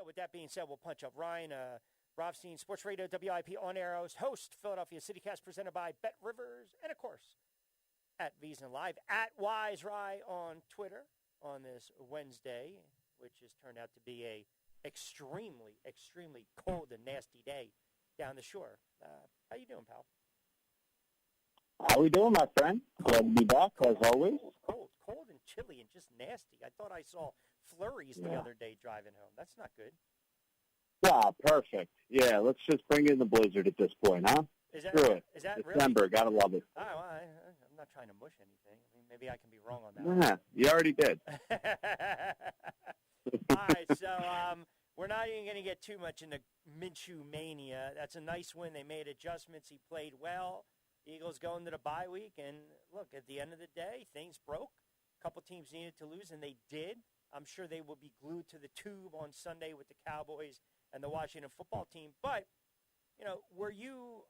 So with that being said, we'll punch up Ryan Rothstein, Sports Radio WIP on air host, Philadelphia CityCast, presented by Bet Rivers, and of course, at Visa Live, at WiseRye on Twitter on this Wednesday, which has turned out to be a extremely, extremely cold and nasty day down the shore. How you doing, pal? How we doing, my friend? Glad to be back, as always. Cold and chilly and just nasty. I thought I saw flurries the other day driving home. That's not good. Yeah, perfect. Yeah, let's just bring in the blizzard at this point, huh? Screw it. Is that December, really? Gotta love it. Oh, well, I'm not trying to mush anything. I mean, maybe I can be wrong on that. Yeah, you already did. All right, so we're not even going to get too much into Minshew mania. That's a nice win. They made adjustments. He played well. Eagles go into the bye week, and look, at the end of the day, things broke. A couple teams needed to lose, and they did. I'm sure they will be glued to the tube on Sunday with the Cowboys and the Washington football team. But, you know,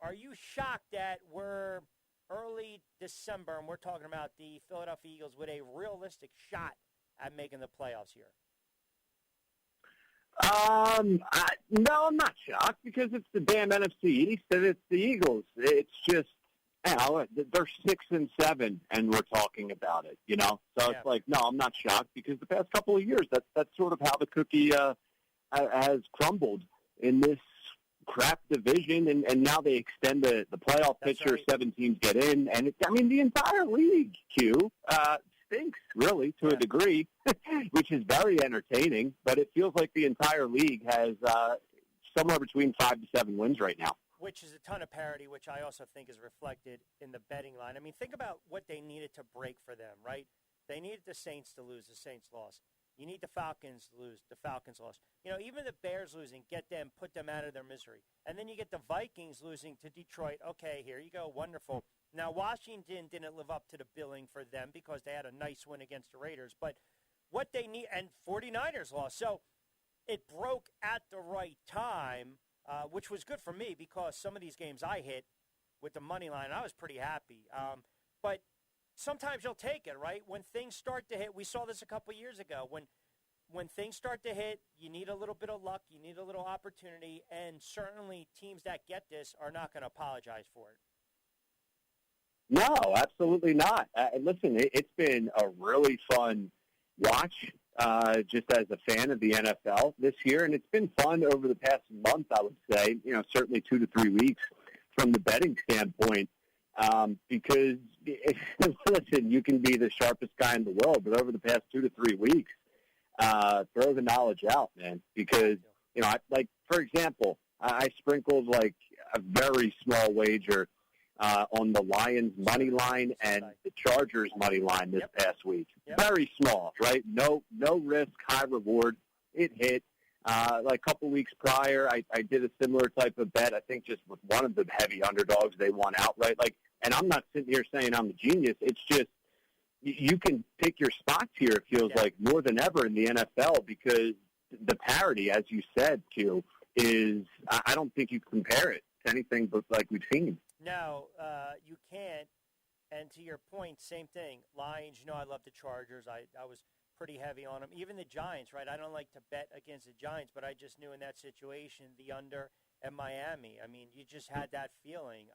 are you shocked that we're early December and we're talking about the Philadelphia Eagles with a realistic shot at making the playoffs here? No, I'm not shocked because it's the damn NFC East and it's the Eagles. It's just, you know, they're 6-7 and we're talking about it, you know? So It's like, no, I'm not shocked because the past couple of years, that's sort of how the cookie has crumbled in this crap division, and now they extend the playoff picture. Right. 7 teams get in, and the entire league, stinks, really, to a degree, which is very entertaining, but it feels like the entire league has somewhere between 5 to 7 wins right now. Which is a ton of parity, which I also think is reflected in the betting line. I mean, think about what they needed to break for them, right? They needed the Saints to lose. The Saints lost. You need the Falcons to lose. The Falcons lost. You know, even the Bears losing, get them, put them out of their misery. And then you get the Vikings losing to Detroit. Okay, here you go. Wonderful. Now, Washington didn't live up to the billing for them because they had a nice win against the Raiders. But what they need, and 49ers lost. So it broke at the right time, which was good for me because some of these games I hit with the money line, I was pretty happy. But sometimes you'll take it, right? When things start to hit, we saw this a couple years ago. When things start to hit, you need a little bit of luck, you need a little opportunity, and certainly teams that get this are not going to apologize for it. No, absolutely not. Listen, it's been a really fun watch just as a fan of the NFL this year, and it's been fun over the past month, I would say, you know, certainly 2 to 3 weeks from the betting standpoint. Because, listen, you can be the sharpest guy in the world, but over the past 2 to 3 weeks, throw the knowledge out, man. Because, you know, for example, I sprinkled like a very small wager on the Lions money line and the Chargers money line this past week. Very small, right? No risk, high reward. It hit. Like a couple weeks prior, I did a similar type of bet. I think just with one of the heavy underdogs, they won outright. And I'm not sitting here saying I'm a genius. It's just you can pick your spots here. It feels like more than ever in the NFL because the parity, as you said, Q, is I don't think you can compare it to anything but like we've seen. No, you can't. And to your point, same thing. Lions, you know, I love the Chargers. I was pretty heavy on them. Even the Giants, right? I don't like to bet against the Giants, but I just knew in that situation, the under and Miami. I mean, you just had that feeling.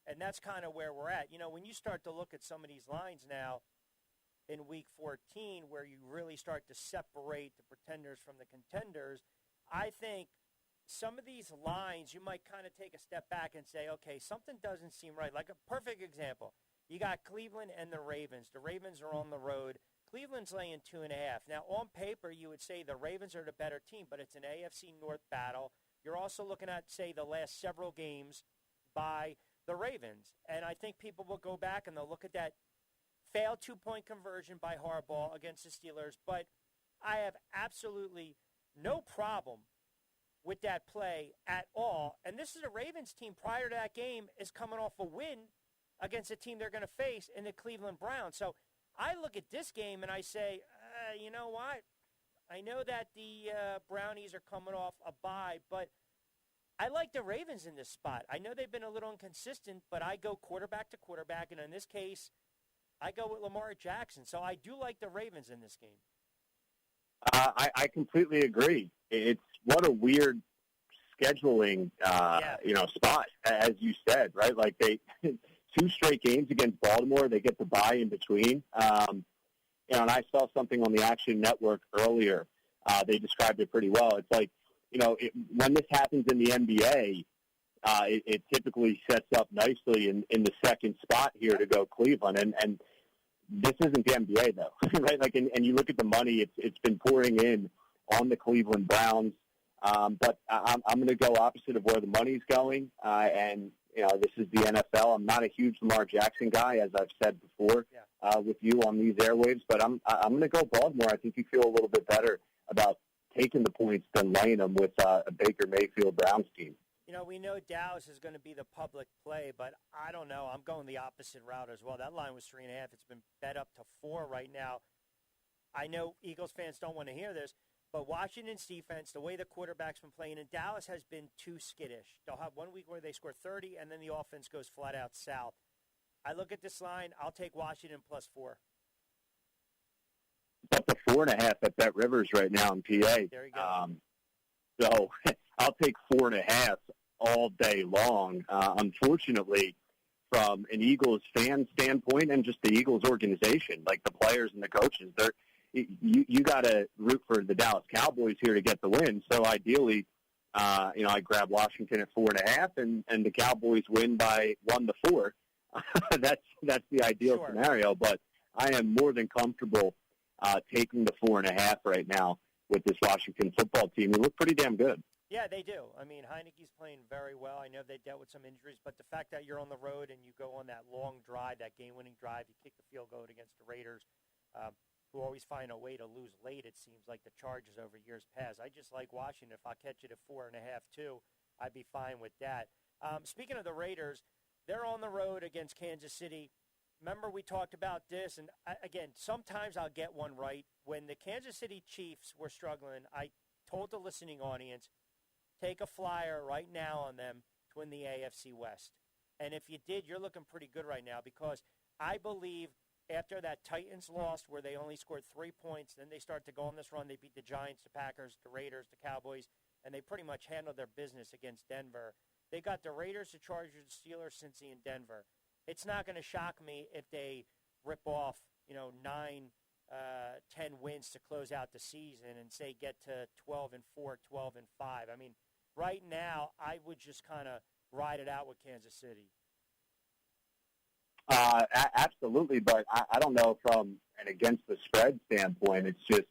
And that's kind of where we're at. You know, when you start to look at some of these lines now in Week 14 where you really start to separate the pretenders from the contenders, I think some of these lines you might kind of take a step back and say, okay, something doesn't seem right. Like a perfect example, you got Cleveland and the Ravens. The Ravens are on the road. Cleveland's laying 2.5. Now, on paper, you would say the Ravens are the better team, but it's an AFC North battle. You're also looking at, say, the last several games by the Ravens. And I think people will go back and they'll look at that failed 2-point conversion by Harbaugh against the Steelers. But I have absolutely no problem with that play at all. And this is a Ravens team prior to that game is coming off a win against a team they're going to face in the Cleveland Browns. So I look at this game and I say, you know what? I know that the Brownies are coming off a bye, but I like the Ravens in this spot. I know they've been a little inconsistent, but I go quarterback to quarterback, and in this case, I go with Lamar Jackson. So I do like the Ravens in this game. I completely agree. It's what a weird scheduling, spot, as you said, right? Like they 2 straight games against Baltimore, they get to bye in between. And I saw something on the Action Network earlier. They described it pretty well. It's like, when this happens in the NBA, it typically sets up nicely in the second spot here to go Cleveland. And this isn't the NBA, though, right? Like, and you look at the money, it's been pouring in on the Cleveland Browns. But I'm going to go opposite of where the money's going. And this is the NFL. I'm not a huge Lamar Jackson guy, as I've said before with you on these airwaves. But I'm going to go Baltimore. I think you feel a little bit better about taking the points than laying them with a Baker Mayfield Browns team. We know Dallas is going to be the public play, but I don't know. I'm going the opposite route as well. That line was 3.5. It's been bet up to 4 right now. I know Eagles fans don't want to hear this, but Washington's defense, the way the quarterback's been playing, and Dallas has been too skittish. They'll have 1 week where they score 30, and then the offense goes flat out south. I look at this line. I'll take Washington plus 4. Up to 4.5 at Bet Rivers right now in PA. There you go. So I'll take 4.5 all day long. Unfortunately, from an Eagles fan standpoint and just the Eagles organization, like the players and the coaches, you got to root for the Dallas Cowboys here to get the win. So ideally, I grab Washington at 4.5, and the Cowboys win by 1-4. That's the ideal scenario. But I am more than comfortable taking the 4.5 right now with this Washington football team. They look pretty damn good. Yeah, they do. I mean, Heineke's playing very well. I know they dealt with some injuries, but the fact that you're on the road and you go on that long drive, that game-winning drive, you kick the field goal against the Raiders, who always find a way to lose late, it seems like the Chargers over years past. I just like Washington. If I catch it at 4.5, too, I'd be fine with that. Speaking of the Raiders, they're on the road against Kansas City. Remember we talked about this, and again, sometimes I'll get one right. When the Kansas City Chiefs were struggling, I told the listening audience, take a flyer right now on them to win the AFC West. And if you did, you're looking pretty good right now, because I believe after that Titans loss where they only scored 3 points, then they start to go on this run. They beat the Giants, the Packers, the Raiders, the Cowboys, and they pretty much handled their business against Denver. They got the Raiders, the Chargers, the Steelers, Cincy, and Denver. It's not going to shock me if they rip off, 9, 10 wins to close out the season and say get to 12-4, 12-5. I mean, right now, I would just kind of ride it out with Kansas City. Absolutely, but I don't know from an against the spread standpoint. It's just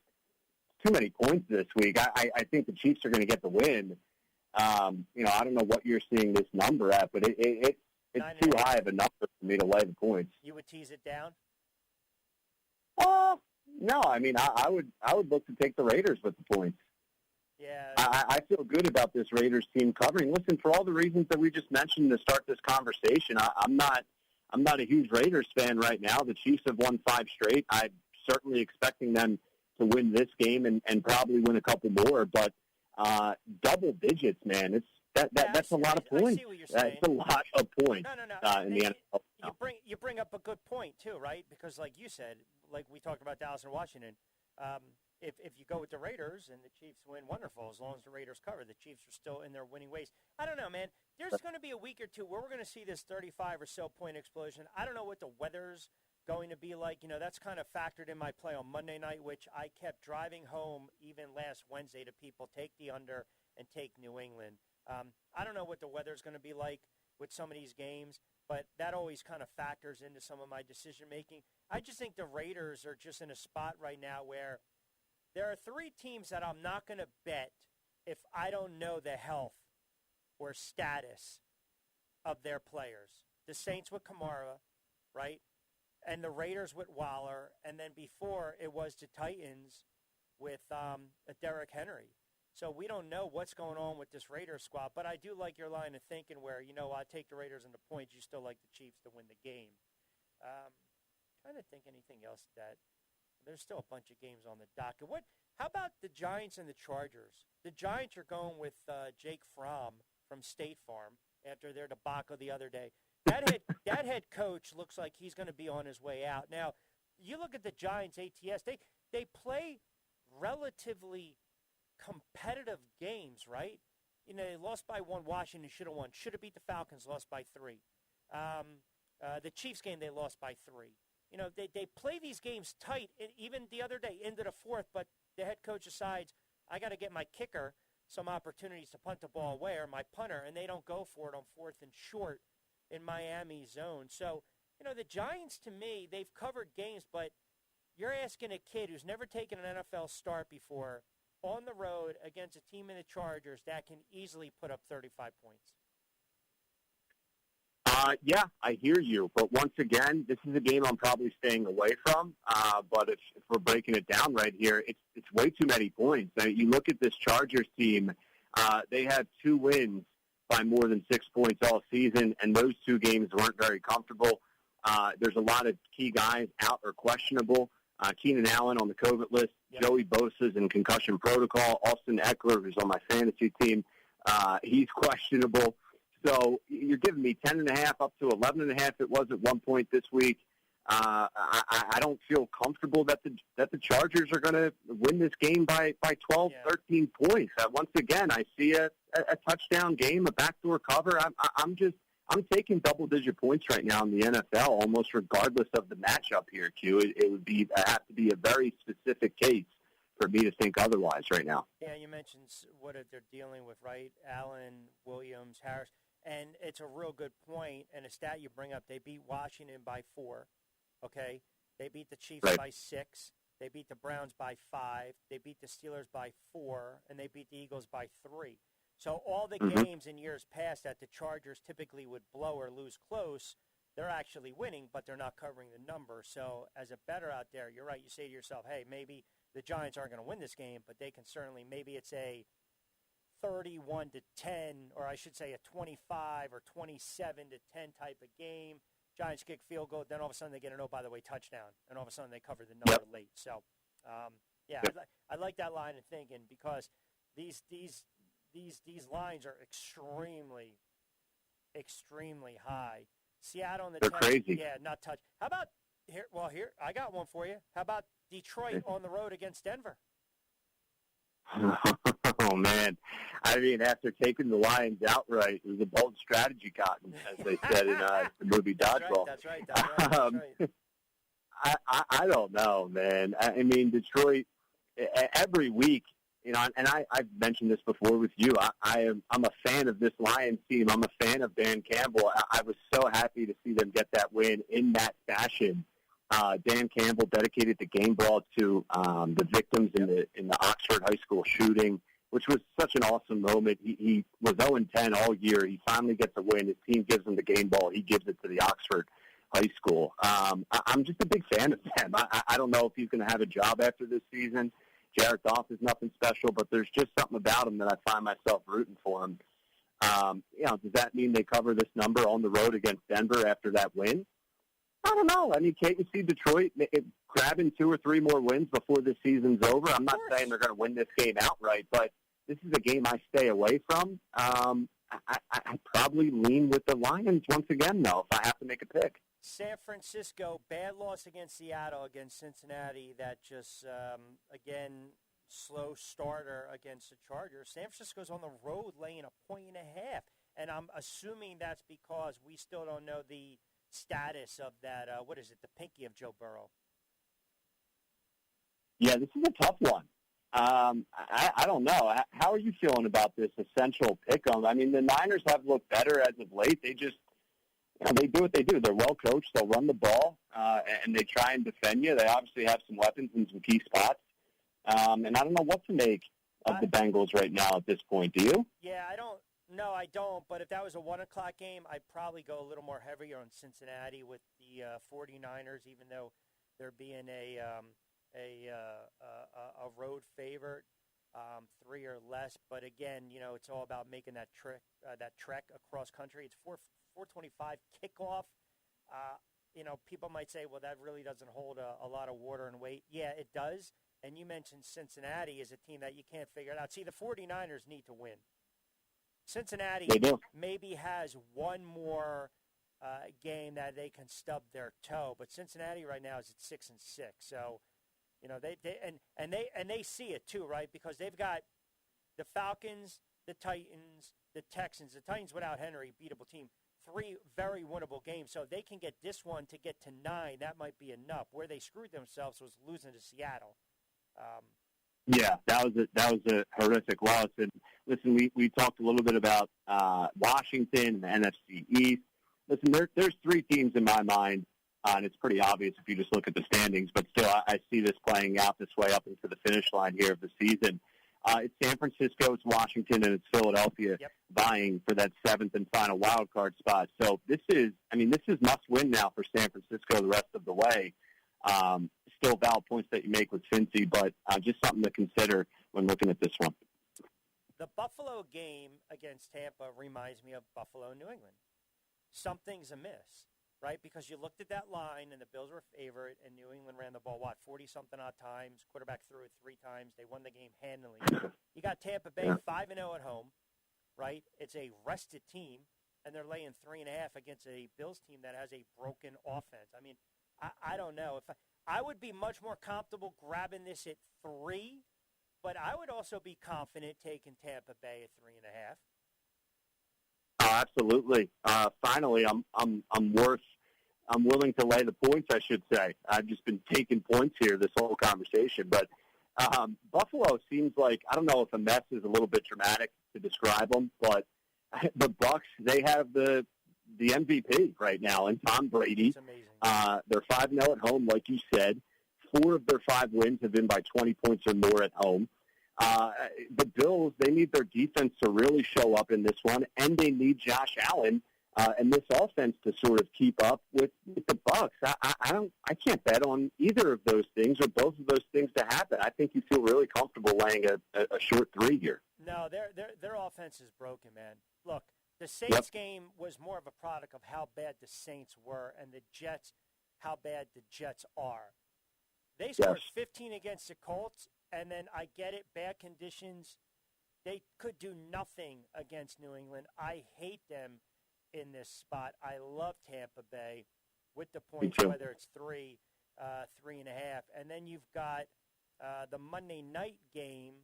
too many points this week. I think the Chiefs are going to get the win. I don't know what you're seeing this number at, but it's too high of a number for me to lay the points. You would tease it down? No. I mean, I would look to take the Raiders with the points. Yeah. I feel good about this Raiders team covering. Listen, for all the reasons that we just mentioned to start this conversation, I'm not a huge Raiders fan right now. The Chiefs have won 5 straight. I'm certainly expecting them to win this game and probably win a couple more. But double digits, man, that's a lot of points. I see what you're saying. That's a lot of points. No. In the NFL. You bring up a good point too, right? Because like you said, like we talked about Dallas and Washington. If you go with the Raiders and the Chiefs win, wonderful. As long as the Raiders cover, the Chiefs are still in their winning ways. I don't know, man. There's going to be a week or two where we're going to see this 35 or so point explosion. I don't know what the weather's going to be like. That's kind of factored in my play on Monday night, which I kept driving home even last Wednesday to people, take the under and take New England. I don't know what the weather's going to be like with some of these games, but that always kind of factors into some of my decision-making. I just think the Raiders are just in a spot right now where there are 3 teams that I'm not going to bet if I don't know the health or status of their players. The Saints with Kamara, right? And the Raiders with Waller. And then before, it was the Titans with Derrick Henry. So we don't know what's going on with this Raiders squad. But I do like your line of thinking where, I take the Raiders and the points. You still like the Chiefs to win the game. Trying to think anything else that there's still a bunch of games on the docket. How about the Giants and the Chargers? The Giants are going with Jake Fromm from State Farm after their debacle the other day. That head coach looks like he's going to be on his way out. Now, you look at the Giants ATS, they play relatively competitive games, right? You know, they lost by 1. Washington should have won. Should have beat the Falcons, lost by 3. The Chiefs game, they lost by 3. You know, they play these games tight. Even the other day, into the 4th, but the head coach decides, I got to get my kicker some opportunities to punt the ball away, or my punter, and they don't go for it on 4th and short in Miami's zone. So, you know, the Giants, to me, they've covered games, but you're asking a kid who's never taken an NFL start before on the road against a team in the Chargers that can easily put up 35 points. Yeah, I hear you. But once again, this is a game I'm probably staying away from. But if we're breaking it down right here, it's way too many points. Now, you look at this Chargers team, they have 2 wins by more than 6 points all season, and those 2 games weren't very comfortable. There's a lot of key guys out or questionable. Keenan Allen on the COVID list, yep. Joey Bosa's in concussion protocol, Austin Eckler, who's on my fantasy team, he's questionable. So you're giving me 10.5 up to 11.5. It was at one point this week. I don't feel comfortable that the Chargers are going to win this game by 12, 13 points. Once again, I see a touchdown game, a backdoor cover. I'm taking double-digit points right now in the NFL, almost regardless of the matchup here, Q. It would have to be a very specific case for me to think otherwise right now. Yeah, you mentioned what they're dealing with, right? Allen, Williams, Harris. And it's a real good point, and a stat you bring up. They beat Washington by 4, okay? They beat the Chiefs by 6. They beat the Browns by 5. They beat the Steelers by 4, and they beat the Eagles by 3. So all the games in years past that the Chargers typically would blow or lose close, they're actually winning, but they're not covering the number. So as a bettor out there, you're right. You say to yourself, hey, maybe the Giants aren't going to win this game, but they can certainly, maybe it's a 31-10, or I should say a 25 or 27-10 type of game. Giants kick field goal, then all of a sudden they get an, oh, by the way, touchdown, and all of a sudden they cover the number late. So, I like that line of thinking because these lines are extremely, extremely high. Seattle and the They're crazy. Yeah, not touch. How about here? Well, here I got one for you. How about Detroit on the road against Denver? Oh, man. I mean, after taking the Lions outright, it was a bold strategy, Cotton, as they said in the movie Dodgeball. That's right. I don't know, man. I mean, Detroit, every week, you know, and I've mentioned this before with you, I'm a fan of this Lions team. I'm a fan of Dan Campbell. I was so happy to see them get that win in that fashion. Dan Campbell dedicated the game ball to the victims in the Oxford High School shooting, which was such an awesome moment. He was 0-10 all year. He finally gets a win. His team gives him the game ball. He gives it to the Oxford High School. I'm just a big fan of them. I don't know if he's going to have a job after this season. Jared Goff is nothing special, but there's just something about him that I find myself rooting for him. Does that mean they cover this number on the road against Denver after that win? I don't know. I mean, can't you see Detroit grabbing 2 or 3 more wins before this season's over? I'm not saying they're going to win this game outright, but this is a game I stay away from. I probably lean with the Lions once again, though, if I have to make a pick. San Francisco, bad loss against Seattle, against Cincinnati. That just, again, slow starter against the Chargers. San Francisco's on the road laying 1.5 points. And I'm assuming that's because we still don't know the status of that, the pinky of Joe Burrow? Yeah, this is a tough one. I don't know. How are you feeling about this essential pick-em? I mean, the Niners have looked better as of late. They just, they do what they do. They're well coached. They'll run the ball, and they try and defend you. They obviously have some weapons in some key spots. And I don't know what to make of the Bengals right now at this point. Do you? Yeah, I don't. No, I don't. But if that was a 1 o'clock game, I'd probably go a little more heavier on Cincinnati with the 49ers, even though they're being a road favorite, 3 or less. But again, it's all about making that trek across country. It's 4:25 kickoff. People might say, well, that really doesn't hold a lot of water and weight. Yeah, it does. And you mentioned Cincinnati is a team that you can't figure it out. See, the 49ers need to win. Cincinnati maybe has one more game that they can stub their toe, but Cincinnati right now is at 6-6. So, They see it too, right? Because they've got the Falcons, the Titans, the Texans. The Titans without Henry, beatable team. 3 very winnable games. So they can get this one to get to 9. That might be enough. Where they screwed themselves was losing to Seattle. Yeah, that was a horrific loss. And listen, we talked a little bit about Washington, the NFC East. Listen, there's 3 teams in my mind, and it's pretty obvious if you just look at the standings. But still, I see this playing out this way up into the finish line here of the season. It's San Francisco, it's Washington, and it's Philadelphia vying for that 7th and final wild card spot. So this is must win now for San Francisco the rest of the way. Still valid points that you make with Cincy, but just something to consider when looking at this one. The Buffalo game against Tampa reminds me of Buffalo, New England. Something's amiss, right? Because you looked at that line, and the Bills were favored, and New England ran the ball, 40-something odd times. Quarterback threw it 3 times. They won the game handily. You got Tampa Bay 5-0 at home, right? It's a rested team, and they're laying 3.5 against a Bills team that has a broken offense. I mean, I don't know. If I would be much more comfortable grabbing this at 3, but I would also be confident taking Tampa Bay at 3.5. Oh, absolutely. Finally, I'm willing to lay the points, I should say. I've just been taking points here this whole conversation. But Buffalo seems like, I don't know if a mess is a little bit dramatic to describe them, but the Bucs, they have the MVP right now, and Tom Brady. It's amazing. They're 5-0 at home, like you said. 4 of their 5 wins have been by 20 points or more at home. The Bills, they need their defense to really show up in this one, and they need Josh Allen and this offense to sort of keep up with the Bucs. I can't bet on either of those things or both of those things to happen. I think you feel really comfortable laying a short 3 here. No, their offense is broken, man. Look, the Saints game was more of a product of how bad the Saints were, and the Jets, how bad the Jets are. They scored 15 against the Colts, and then I get it, bad conditions. They could do nothing against New England. I hate them in this spot. I love Tampa Bay with the points, whether it's 3, 3.5. And then you've got the Monday night game,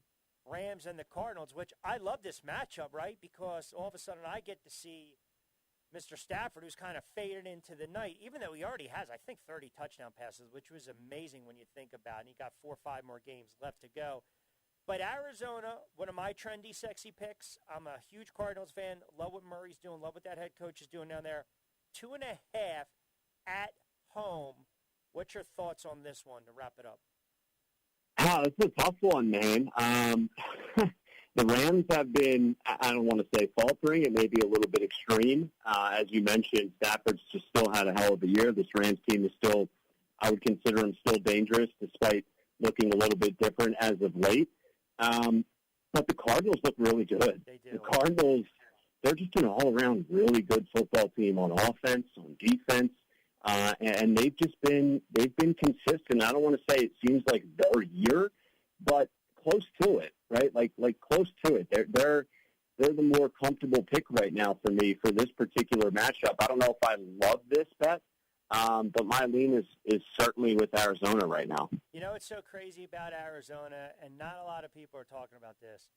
Rams and the Cardinals, which I love this matchup, right? Because all of a sudden I get to see Mr. Stafford, who's kind of faded into the night, even though he already has, I think, 30 touchdown passes, which was amazing when you think about it. And he got 4 or 5 more games left to go. But Arizona, one of my trendy, sexy picks. I'm a huge Cardinals fan. Love what Murray's doing. Love what that head coach is doing down there. 2.5 at home. What's your thoughts on this one to wrap it up? Wow, it's a tough one, man. The Rams have been, I don't want to say faltering. It may be a little bit extreme. As you mentioned, Stafford's just still had a hell of a year. This Rams team is still, I would consider them still dangerous, despite looking a little bit different as of late. But the Cardinals look really good. They do. The Cardinals, they're just an all-around really good football team on offense, on defense. And they've been consistent. I don't want to say it seems like their year, but close to it, right? Like close to it. They're the more comfortable pick right now for me for this particular matchup. I don't know if I love this bet, but my lean is certainly with Arizona right now. You know what's so crazy about Arizona, and not a lot of people are talking about this?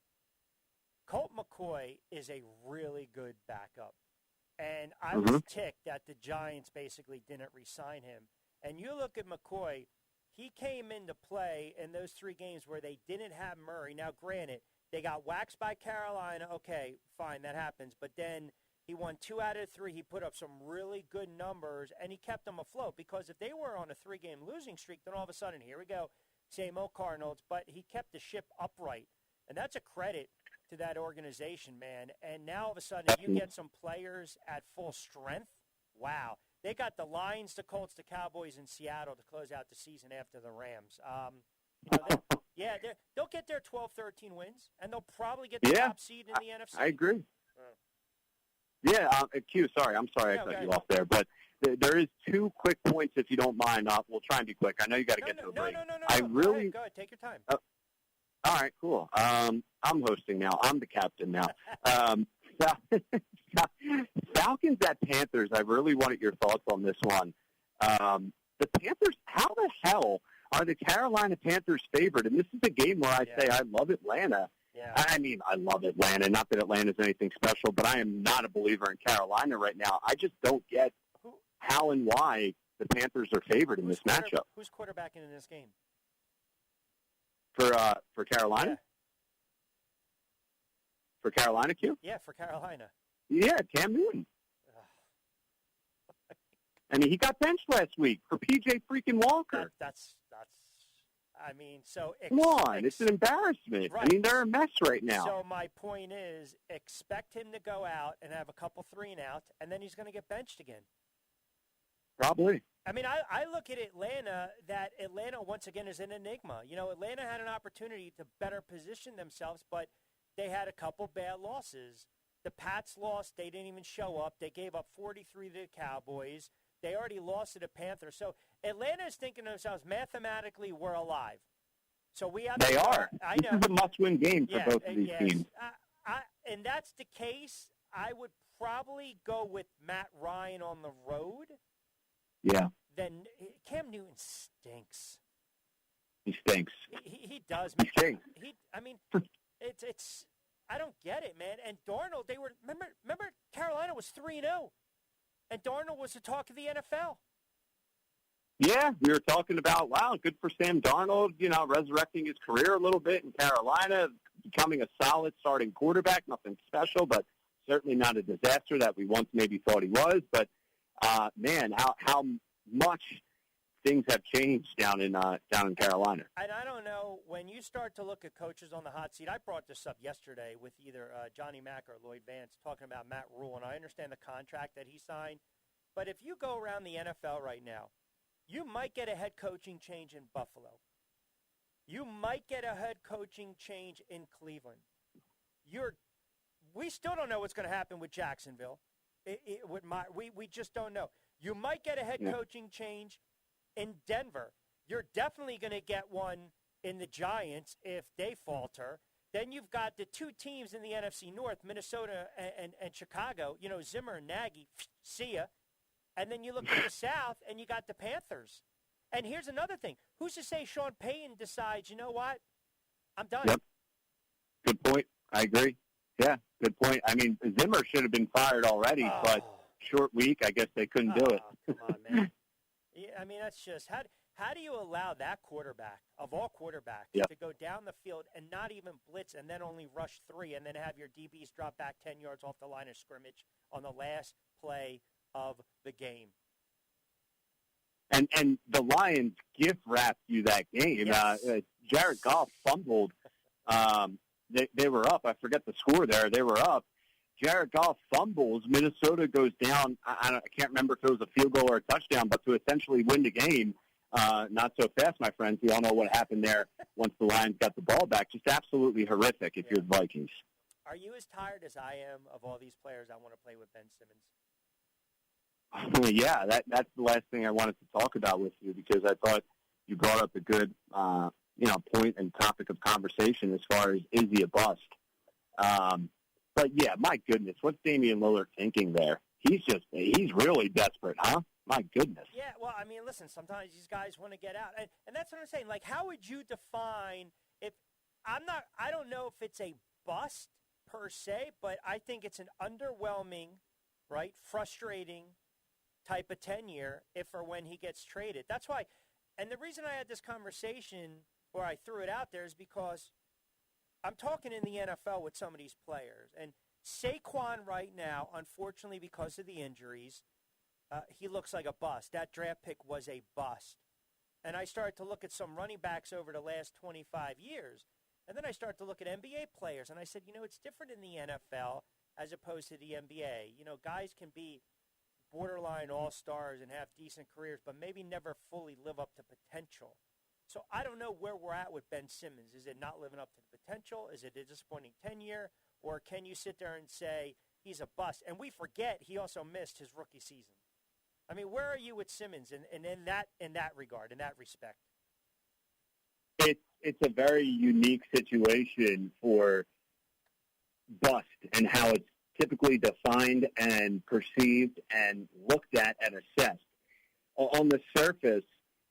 Colt McCoy is a really good backup. And I was ticked that the Giants basically didn't re-sign him. And you look at McCoy, he came into play in those 3 games where they didn't have Murray. Now, granted, they got waxed by Carolina. Okay, fine, that happens. But then he won 2 out of 3. He put up some really good numbers, and he kept them afloat. Because if they were on a 3-game losing streak, then all of a sudden, here we go, same old Cardinals. But he kept the ship upright. And that's a credit to that organization, man. And now all of a sudden you get some players at full strength. Wow. They got the Lions, the Colts, the Cowboys, and Seattle to close out the season after the Rams. They'll get their 12, 13 wins, and they'll probably get the top seed in the NFC. I agree. Q, sorry. I'm sorry I cut you off there. But there is 2 quick points, if you don't mind. We'll try and be quick. I know you got to get to a break. No. Go ahead. Take your time. All right, cool. I'm hosting now. I'm the captain now. Falcons at Panthers, I really wanted your thoughts on this one. The Panthers, how the hell are the Carolina Panthers favored? And this is a game where I say I love Atlanta. Yeah. I mean, I love Atlanta. Not that Atlanta's anything special, but I am not a believer in Carolina right now. I just don't get how and why the Panthers are favored in this matchup. Who's quarterbacking in this game? For Carolina? Yeah. For Carolina, Q? Yeah, for Carolina. Yeah, Cam Newton. I mean, he got benched last week for P.J. freaking Walker. That's. I mean, so come on, it's an embarrassment. Right. I mean, they're a mess right now. So my point is, expect him to go out and have a couple 3-and-outs, and then he's going to get benched again. Probably. I mean, I look at Atlanta, that Atlanta, once again, is an enigma. You know, Atlanta had an opportunity to better position themselves, but they had a couple bad losses. The Pats lost. They didn't even show up. They gave up 43 to the Cowboys. They already lost to the Panthers. So Atlanta is thinking to themselves, mathematically, we're alive. So we have. They are. I know. This is a must-win game for both of these teams. And that's the case. I would probably go with Matt Ryan on the road. Yeah. Then Cam Newton stinks. He stinks. He does. He stinks. I mean, it's. I don't get it, man. And Darnold, they were remember Carolina was 3-0. And Darnold was the talk of the NFL. Yeah, we were talking about, wow, good for Sam Darnold, you know, resurrecting his career a little bit in Carolina, becoming a solid starting quarterback, nothing special, but certainly not a disaster that we once maybe thought he was. But, man, how much things have changed down in Carolina. And I don't know, when you start to look at coaches on the hot seat, I brought this up yesterday with either Johnny Mack or Lloyd Vance talking about Matt Rule, and I understand the contract that he signed. But if you go around the NFL right now, you might get a head coaching change in Buffalo. You might get a head coaching change in Cleveland. We still don't know what's going to happen with Jacksonville. We just don't know. You might get a head coaching change in Denver. You're definitely going to get one in the Giants if they falter. Then you've got the two teams in the NFC North, Minnesota and Chicago. You know, Zimmer and Nagy, see ya. And then you look at the South, and you got the Panthers. And here's another thing. Who's to say Sean Payton decides, you know what, I'm done? Yep. Good point. I agree. Yeah, good point. I mean, Zimmer should have been fired already, but short week, I guess they couldn't do it. Come on, man. Yeah, I mean, that's just how do you allow that quarterback, of all quarterbacks, to go down the field and not even blitz and then only rush 3 and then have your DBs drop back 10 yards off the line of scrimmage on the last play of the game? And the Lions gift wrapped you that game. Yes. Jared Goff fumbled. They were up. I forget the score there. They were up. Jared Goff fumbles. Minnesota goes down. I can't remember if it was a field goal or a touchdown, but to essentially win the game, not so fast, my friends. We all know what happened there once the Lions got the ball back. Just absolutely horrific if you're the Vikings. Are you as tired as I am of all these players I want to play with Ben Simmons? Yeah, that's the last thing I wanted to talk about with you, because I thought you brought up a good point and topic of conversation as far as is he a bust? But yeah, my goodness, what's Damian Lillard thinking there? He's really desperate, huh? My goodness. Yeah, well, I mean, listen, sometimes these guys want to get out. And that's what I'm saying. Like, how would you define I don't know if it's a bust per se, but I think it's an underwhelming, right, frustrating type of tenure if or when he gets traded. That's why, and the reason I had this conversation where I threw it out there is because I'm talking in the NFL with some of these players. And Saquon right now, unfortunately because of the injuries, he looks like a bust. That draft pick was a bust. And I started to look at some running backs over the last 25 years. And then I started to look at NBA players. And I said, it's different in the NFL as opposed to the NBA. Guys can be borderline all-stars and have decent careers, but maybe never fully live up to potential. So I don't know where we're at with Ben Simmons. Is it not living up to the potential? Is it a disappointing tenure? Or can you sit there and say he's a bust? And we forget he also missed his rookie season. I mean, where are you with Simmons in that regard, in that respect? It's a very unique situation for bust and how it's typically defined and perceived and looked at and assessed. On the surface,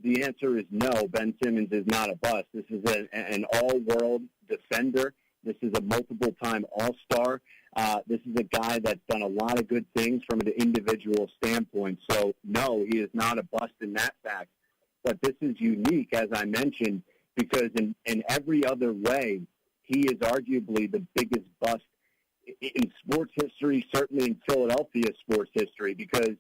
the answer is no. Ben Simmons is not a bust. This is an all-world defender. This is a multiple-time All-Star. This is a guy that's done a lot of good things from an individual standpoint. So, no, he is not a bust in that fact. But this is unique, as I mentioned, because in every other way, he is arguably the biggest bust in sports history, certainly in Philadelphia sports history, because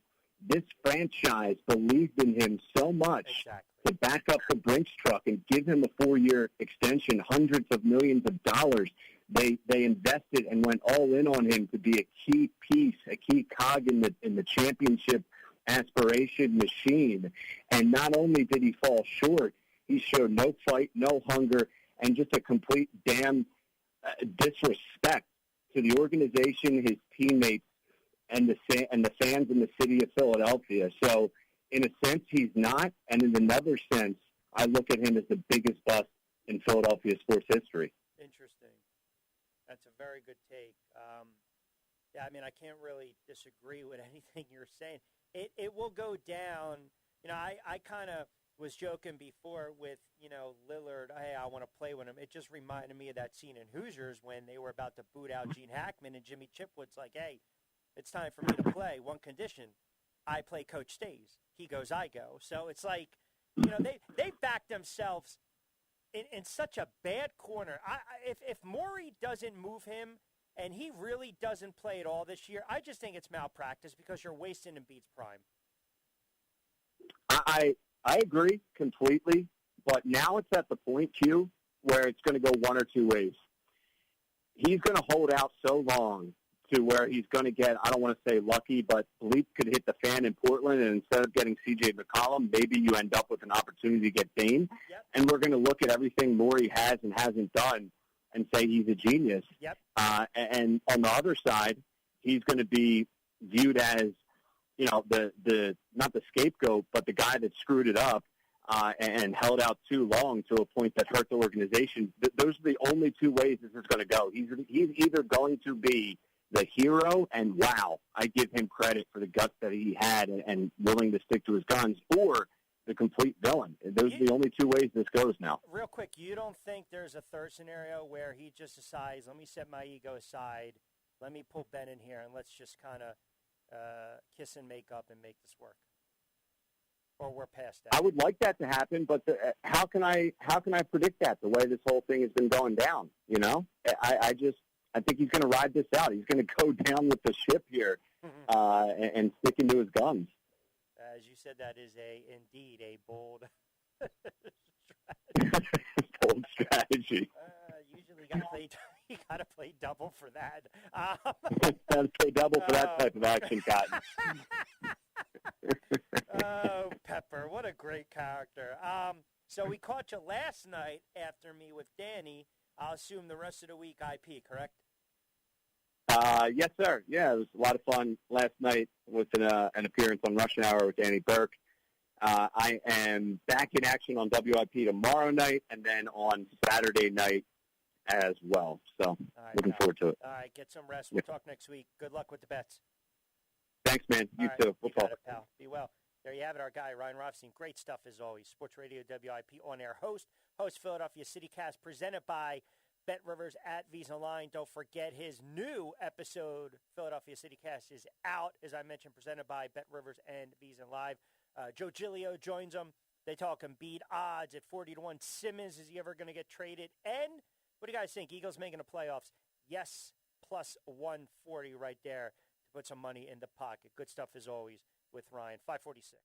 this franchise believed in him so much to back up the Brinks truck and give him a 4-year extension, hundreds of millions of dollars. They invested and went all in on him to be a key piece, a key cog in the championship aspiration machine. And not only did he fall short, he showed no fight, no hunger, and just a complete damn disrespect to the organization, his teammates, and the fans in the city of Philadelphia. So, in a sense, he's not, and in another sense, I look at him as the biggest bust in Philadelphia sports history. Interesting. That's a very good take. Yeah, I mean, I can't really disagree with anything you're saying. It will go down. You know, I kind of was joking before with, Lillard, hey, I want to play with him. It just reminded me of that scene in Hoosiers when they were about to boot out Gene Hackman and Jimmy Chipwood's like, hey, it's time for me to play. One condition, I play, coach stays. He goes, I go. So it's like, they back themselves in such a bad corner. If Morey doesn't move him and he really doesn't play at all this year, I just think it's malpractice because you're wasting Embiid's prime. I agree completely, but now it's at the point, Q, where it's going to go one or two ways. He's going to hold out so long to where he's going to get, I don't want to say lucky, but Bleep could hit the fan in Portland, and instead of getting C.J. McCollum, maybe you end up with an opportunity to get Bane. Yep. And we're going to look at everything Morey has and hasn't done and say he's a genius. Yep. And on the other side, he's going to be viewed as, the not the scapegoat, but the guy that screwed it up and held out too long to a point that hurt the organization. Those are the only two ways this is going to go. He's either going to be the hero, and wow, I give him credit for the guts that he had and willing to stick to his guns, or the complete villain. Those are the only two ways this goes now. Real quick, you don't think there's a third scenario where he just decides, let me set my ego aside, let me pull Ben in here, and let's just kind of kiss and make up and make this work? Or we're past that? I would like that to happen, but how can I predict that the way this whole thing has been going down? I think he's going to ride this out. He's going to go down with the ship here and stick into his guns. As you said, that is indeed a bold bold strategy. Usually you got to play double for that. Got to play double for that type of action, Cotton. Oh, Pepper, what a great character. So we caught you last night after me with Danny. I'll assume the rest of the week IP, correct? Yes, sir. Yeah, it was a lot of fun last night with an appearance on Russian Hour with Danny Burke. I am back in action on WIP tomorrow night and then on Saturday night as well. So looking forward to it. All right, get some rest. We'll talk next week. Good luck with the bets. Thanks, man. You too. We'll talk. Got it, pal. Be well. There you have it, our guy, Ryan Rothstein. Great stuff as always. Sports Radio WIP on-air host Philadelphia CityCast, presented by Bet Rivers at Visa Line. Don't forget his new episode, Philadelphia CityCast, is out, as I mentioned, presented by Bet Rivers and Visa Live. Joe Giglio joins them. They talk Embiid odds at 40-1. Simmons, is he ever going to get traded? And what do you guys think? Eagles making the playoffs? Yes, plus 140 right there to put some money in the pocket. Good stuff as always with Ryan. 546.